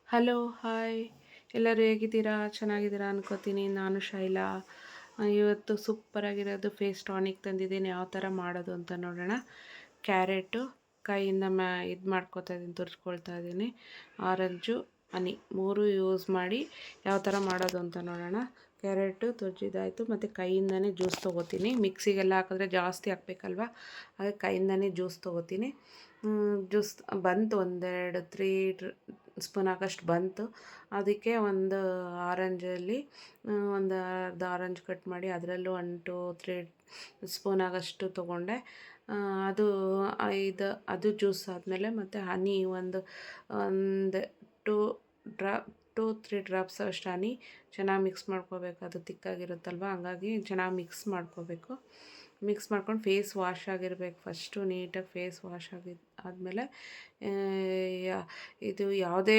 Hello hi, ಎಲ್ಲರೂ ಹೇಗಿದ್ದೀರಾ? ಚೆನ್ನಾಗಿದ್ದೀರಾ ಅನ್ಕೋತೀನಿ. ನಾನು ಶೈಲಾ. ಇವತ್ತು ಸೂಪರಾಗಿರೋದು ಫೇಸ್ ಟಾನಿಕ್ ತಂದಿದ್ದೀನಿ. ಯಾವ ಥರ ಮಾಡೋದು ಅಂತ ನೋಡೋಣ. ಕ್ಯಾರೆಟು ಕೈಯಿಂದ ಇದು ಮಾಡ್ಕೊತಾ ಇದ್ದೀನಿ, ತುರ್ಸ್ಕೊಳ್ತಾ ಇದ್ದೀನಿ. ಆರೆಂಜು, ಹನಿ ಮೂರು ಯೂಸ್ ಮಾಡಿ ಯಾವ ಥರ ಮಾಡೋದು ಅಂತ ನೋಡೋಣ. ಕ್ಯಾರೆಟು ತುರ್ಜಿದಾಯಿತು, ಮತ್ತು ಕೈಯಿಂದನೇ ಜ್ಯೂಸ್ ತೊಗೋತೀನಿ. ಮಿಕ್ಸಿಗೆಲ್ಲ ಹಾಕಿದ್ರೆ ಜಾಸ್ತಿ ಹಾಕ್ಬೇಕಲ್ವ, ಹಾಗೆ ಕೈಯಿಂದನೇ ಜ್ಯೂಸ್ ತೊಗೋತೀನಿ. ಜ್ಯೂಸ್ ಬಂತು, ಒಂದೆರಡು 3 ಸ್ಪೂನ್ ಆಗೋಷ್ಟು ಬಂತು. ಅದಕ್ಕೆ ಒಂದು ಆರೆಂಜಲ್ಲಿ ಒಂದು ಅರ್ಧ ಆರೆಂಜ್ ಕಟ್ ಮಾಡಿ ಅದರಲ್ಲೂ 1 2 3 ಸ್ಪೂನ್ ಆಗೋಷ್ಟು ತೊಗೊಂಡೆ. ಅದು ಜ್ಯೂಸ್ ಆದಮೇಲೆ ಮತ್ತು ಹನಿ ಒಂದು 2 3 ಡ್ರಾಪ್ಸ್ ಅಷ್ಟು ಹನಿ ಚೆನ್ನಾಗಿ ಮಿಕ್ಸ್ ಮಾಡ್ಕೋಬೇಕು. ಅದು ತಿಕ್ಕಾಗಿರುತ್ತಲ್ವ, ಹಂಗಾಗಿ ಚೆನ್ನಾಗಿ ಮಿಕ್ಸ್ ಮಾಡ್ಕೋಬೇಕು. ಮಿಕ್ಸ್ ಮಾಡ್ಕೊಂಡು ಫೇಸ್ ವಾಶ್ ಆಗಿರಬೇಕು. ಫಸ್ಟು ನೀಟಾಗಿ ಫೇಸ್ ವಾಶ್ ಆದಮೇಲೆ ಇದು ಯಾವುದೇ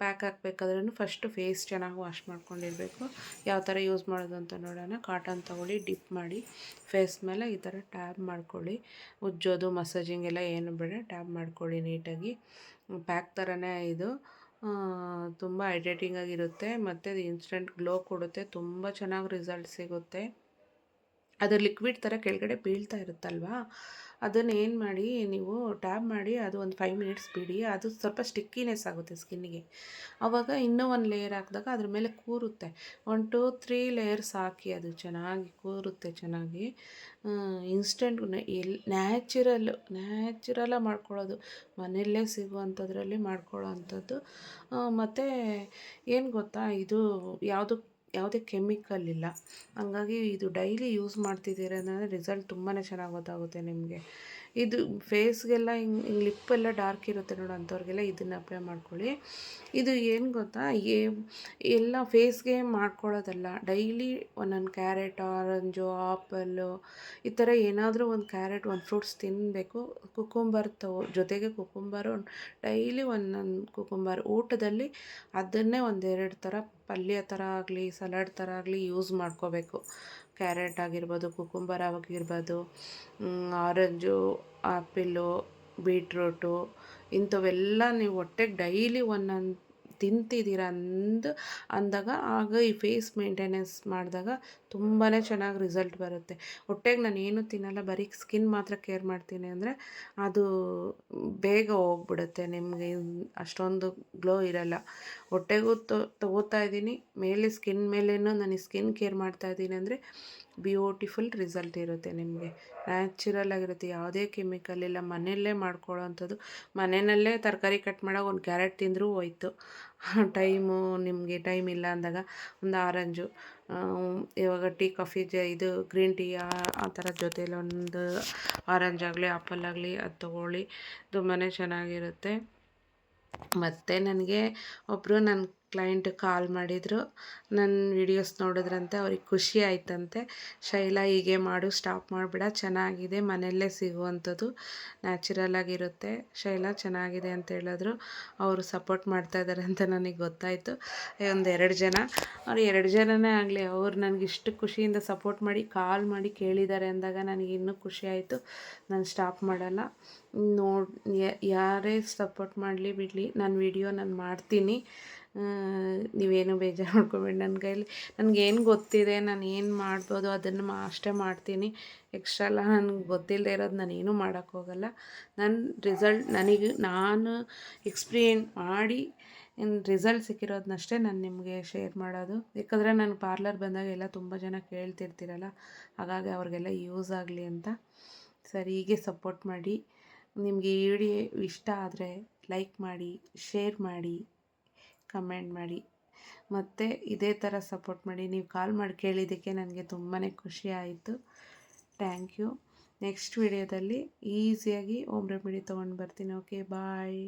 ಪ್ಯಾಕ್ ಹಾಕ್ಬೇಕಾದ್ರೂ ಫಸ್ಟು ಫೇಸ್ ಚೆನ್ನಾಗಿ ವಾಶ್ ಮಾಡ್ಕೊಂಡಿರಬೇಕು. ಯಾವ ಥರ ಯೂಸ್ ಮಾಡೋದು ಅಂತ ನೋಡೋಣ. ಕಾಟನ್ ತೊಗೊಳ್ಳಿ, ಡಿಪ್ ಮಾಡಿ ಫೇಸ್ ಮೇಲೆ ಈ ಥರ ಟ್ಯಾಬ್ ಮಾಡ್ಕೊಳ್ಳಿ. ಉಜ್ಜೋದು ಮಸಾಜಿಂಗ್ ಎಲ್ಲ ಏನು ಬೇಡ, ಟ್ಯಾಬ್ ಮಾಡ್ಕೊಳ್ಳಿ ನೀಟಾಗಿ. ಪ್ಯಾಕ್ ಥರನೇ ಇದು ತುಂಬ ಹೈಡ್ರೇಟಿಂಗ್ ಆಗಿರುತ್ತೆ, ಮತ್ತು ಅದು ಇನ್ಸ್ಟೆಂಟ್ ಗ್ಲೋ ಕೊಡುತ್ತೆ. ತುಂಬ ಚೆನ್ನಾಗಿ ರಿಸಲ್ಟ್ ಸಿಗುತ್ತೆ. ಅದು ಲಿಕ್ವಿಡ್ ಥರ ಕೆಳಗಡೆ ಬೀಳ್ತಾ ಇರುತ್ತಲ್ವಾ, ಅದನ್ನು ಏನು ಮಾಡಿ ನೀವು ಟ್ಯಾಬ್ ಮಾಡಿ ಅದು ಒಂದು 5 ಮಿನಿಟ್ಸ್ ಬಿಡಿ. ಅದು ಸ್ವಲ್ಪ ಸ್ಟಿಕ್ಕಿನೆಸ್ ಆಗುತ್ತೆ ಸ್ಕಿನ್ನಿಗೆ. ಆವಾಗ ಇನ್ನೂ ಒಂದು ಲೇಯರ್ ಹಾಕಿದಾಗ ಅದ್ರ ಮೇಲೆ ಕೂರುತ್ತೆ. 1 2 3 ಲೇಯರ್ಸ್ ಹಾಕಿ, ಅದು ಚೆನ್ನಾಗಿ ಕೂರುತ್ತೆ. ಚೆನ್ನಾಗಿ ಇನ್ಸ್ಟೆಂಟ್ ನ್ಯಾಚುರಲಾಗಿ ಮಾಡ್ಕೊಳ್ಳೋದು, ಮನೆಯಲ್ಲೇ ಸಿಗುವಂಥದ್ರಲ್ಲಿ ಮಾಡ್ಕೊಳ್ಳೋ ಅಂಥದ್ದು. ಮತ್ತು ಏನು ಗೊತ್ತಾ, ಇದು ಯಾವುದೇ ಕೆಮಿಕಲ್ ಇಲ್ಲ. ಹಂಗಾಗಿ ಇದು ಡೈಲಿ ಯೂಸ್ ಮಾಡ್ತಿದ್ದೀರ ಅಂದರೆ ರಿಸಲ್ಟ್ ತುಂಬಾ ಚೆನ್ನಾಗಿ ಗೊತ್ತಾಗುತ್ತೆ ನಿಮಗೆ. ಇದು ಫೇಸ್ಗೆಲ್ಲ ಹಿಂಗೆ ಲಿಪ್ಪೆಲ್ಲ ಡಾರ್ಕ್ ಇರುತ್ತೆ ನೋಡು, ಅಂಥವ್ರಿಗೆಲ್ಲ ಇದನ್ನು ಅಪ್ಲೈ ಮಾಡ್ಕೊಳ್ಳಿ. ಇದು ಏನು ಗೊತ್ತಾ, ಎಲ್ಲ ಫೇಸ್ಗೆ ಮಾಡ್ಕೊಳ್ಳೋದಲ್ಲ. ಡೈಲಿ ಒಂದೊಂದು ಕ್ಯಾರೆಟ್, ಆರೆಂಜು, ಆಪಲ್ಲು ಈ ಥರ ಏನಾದರೂ ಒಂದು ಕ್ಯಾರೆಟ್, ಒಂದು ಫ್ರೂಟ್ಸ್ ತಿನ್ನಬೇಕು. ಕುಕುಂಬರ್ ಜೊತೆಗೆ ಕುಕುಂಬರು ಡೈಲಿ ಒಂದೊಂದು ಕುಕುಂಬರ್ ಊಟದಲ್ಲಿ ಅದನ್ನೇ 1 2 ಥರ ಪಲ್ಯ ಥರ ಆಗಲಿ, ಸಲಾಡ್ ಥರ ಆಗಲಿ ಯೂಸ್ ಮಾಡ್ಕೋಬೇಕು. ಕ್ಯಾರೆಟ್ ಆಗಿರ್ಬೋದು, ಕುಕುಂಬರ್ ಆಗಿರ್ಬೋದು, ಆರೆಂಜು, ಆಪಿಲ್ಲು, ಬೀಟ್ರೂಟು, ಇಂಥವೆಲ್ಲ ನೀವು ಹೊಟ್ಟೆಗೆ ಡೈಲಿ ಒಂದೊಂದು ತಿಂತಿದ್ದೀರ ಅಂದಾಗ ಆಗ ಈ ಫೇಸ್ ಮೇಂಟೆನೆನ್ಸ್ ಮಾಡಿದಾಗ ತುಂಬಾ ಚೆನ್ನಾಗಿ ರಿಸಲ್ಟ್ ಬರುತ್ತೆ. ಹೊಟ್ಟೆಗೆ ನಾನು ಏನೂ ತಿನ್ನಲ್ಲ, ಬರೀ ಸ್ಕಿನ್ ಮಾತ್ರ ಕೇರ್ ಮಾಡ್ತೀನಿ ಅಂದರೆ ಅದು ಬೇಗ ಹೋಗ್ಬಿಡುತ್ತೆ. ನಿಮಗೆ ಅಷ್ಟೊಂದು ಗ್ಲೋ ಇರಲ್ಲ. ಹೊಟ್ಟೆಗೂ ತೊಗೋತಾ ಇದ್ದೀನಿ, ಮೇಲೆ ಸ್ಕಿನ್ ಮೇಲೇನೂ ನಾನು ಸ್ಕಿನ್ ಕೇರ್ ಮಾಡ್ತಾಯಿದ್ದೀನಿ ಅಂದರೆ ಬ್ಯೂಟಿಫುಲ್ ರಿಸಲ್ಟ್ ಇರುತ್ತೆ. ನಿಮಗೆ ನ್ಯಾಚುರಲ್ ಆಗಿರುತ್ತೆ, ಯಾವುದೇ ಕೆಮಿಕಲ್ ಇಲ್ಲ. ಮನೆಯಲ್ಲೇ ಮಾಡ್ಕೊಳ್ಳೋ ಅಂಥದ್ದು. ಮನೆಯಲ್ಲೇ ತರಕಾರಿ ಕಟ್ ಮಾಡೋ ಒಂದು ಕ್ಯಾರೆಟ್ ತಿಂದರೂ ಹೋಯ್ತು. ನಿಮಗೆ ಟೈಮ್ ಇಲ್ಲ ಅಂದಾಗ ಒಂದು ಆರೆಂಜು, ಇವಾಗ ಟೀ ಕಾಫಿ ಇದು ಗ್ರೀನ್ ಟೀ ಆ ಥರದ ಜೊತೇಲಿ ಒಂದು ಆರೆಂಜ್ ಆಗಲಿ, ಆಪಲ್ ಆಗಲಿ ಅದು ತೊಗೊಳ್ಳಿ. ತುಂಬಾ ಚೆನ್ನಾಗಿರುತ್ತೆ. ಮತ್ತು ನನಗೆ ಒಬ್ಬರು ನನ್ನ ಕ್ಲೈಂಟ್ ಕಾಲ್ ಮಾಡಿದರು. ನನ್ನ ವೀಡಿಯೋಸ್ ನೋಡಿದ್ರಂತೆ, ಅವ್ರಿಗೆ ಖುಷಿ ಆಯ್ತಂತೆ. ಶೈಲಾ ಹೀಗೆ ಮಾಡು, ಸ್ಟಾಪ್ ಮಾಡಿಬಿಡ, ಚೆನ್ನಾಗಿದೆ, ಮನೆಯಲ್ಲೇ ಸಿಗುವಂಥದ್ದು, ನ್ಯಾಚುರಲ್ ಆಗಿರುತ್ತೆ. ಶೈಲಾ ಚೆನ್ನಾಗಿದೆ ಅಂತ ಹೇಳಿದ್ರು. ಅವರು ಸಪೋರ್ಟ್ ಮಾಡ್ತಾಯಿದ್ದಾರೆ ಅಂತ ನನಗೆ ಗೊತ್ತಾಯಿತು. ಒಂದು 2 ಜನ, ಅವ್ರು 2 ಜನನೇ ಆಗಲಿ, ಅವ್ರು ನನಗೆ ಇಷ್ಟು ಖುಷಿಯಿಂದ ಸಪೋರ್ಟ್ ಮಾಡಿ ಕಾಲ್ ಮಾಡಿ ಕೇಳಿದ್ದಾರೆ ಅಂದಾಗ ನನಗೆ ಇನ್ನೂ ಖುಷಿ ಆಯಿತು. ನಾನು ಸ್ಟಾಪ್ ಮಾಡಲ್ಲ. ಯಾರೇ ಸಪೋರ್ಟ್ ಮಾಡಲಿ ಬಿಡಲಿ, ನಾನು ವೀಡಿಯೋ ನಾನು ಮಾಡ್ತೀನಿ. ನೀವೇನು ಬೇಜಾರು ಮಾಡ್ಕೊಬೇಡಿ. ನನ್ನ ಕೈಲಿ ನನಗೇನು ಗೊತ್ತಿದೆ, ನಾನು ಏನು ಮಾಡ್ಬೋದು ಅದನ್ನು ಅಷ್ಟೇ ಮಾಡ್ತೀನಿ. ಎಕ್ಸ್ಟ್ರಾ ಎಲ್ಲ ನನಗೆ ಗೊತ್ತಿಲ್ಲದೆ ಇರೋದು ನಾನೇನು ಮಾಡೋಕ್ಕೋಗಲ್ಲ. ನಾನು ಎಕ್ಸ್ಪೀರಿಯೆಂಟ್ ಮಾಡಿ ರಿಸಲ್ಟ್ ಸಿಕ್ಕಿರೋದನ್ನಷ್ಟೇ ನಾನು ನಿಮಗೆ ಶೇರ್ ಮಾಡೋದು. ಯಾಕಂದರೆ ನಾನು ಪಾರ್ಲರ್ ಬಂದಾಗ ಎಲ್ಲ ತುಂಬ ಜನ ಕೇಳ್ತಿರ್ತೀರಲ್ಲ, ಹಾಗಾಗಿ ಅವ್ರಿಗೆಲ್ಲ ಯೂಸ್ ಆಗಲಿ ಅಂತ. ಸರಿ, ಹೀಗೆ ಸಪೋರ್ಟ್ ಮಾಡಿ. ನಿಮಗೆ ಈ ವಿಡಿಯೋ ಇಷ್ಟ ಆದರೆ ಲೈಕ್ ಮಾಡಿ, ಶೇರ್ ಮಾಡಿ, ಕಮೆಂಟ್ ಮಾಡಿ, ಮತ್ತು ಇದೇ ಥರ ಸಪೋರ್ಟ್ ಮಾಡಿ. ನೀವು ಕಾಲ್ ಮಾಡಿ ಕೇಳಿದ್ದಕ್ಕೆ ನನಗೆ ತುಂಬಾ ಖುಷಿ ಆಯಿತು. Thank you. ನೆಕ್ಸ್ಟ್ ವಿಡಿಯೋದಲ್ಲಿ ಈಸಿಯಾಗಿ ಹೋಮ್ ರೆಮಿಡಿ ತೊಗೊಂಡು ಬರ್ತೀನಿ. ಓಕೆ, ಬಾಯ್.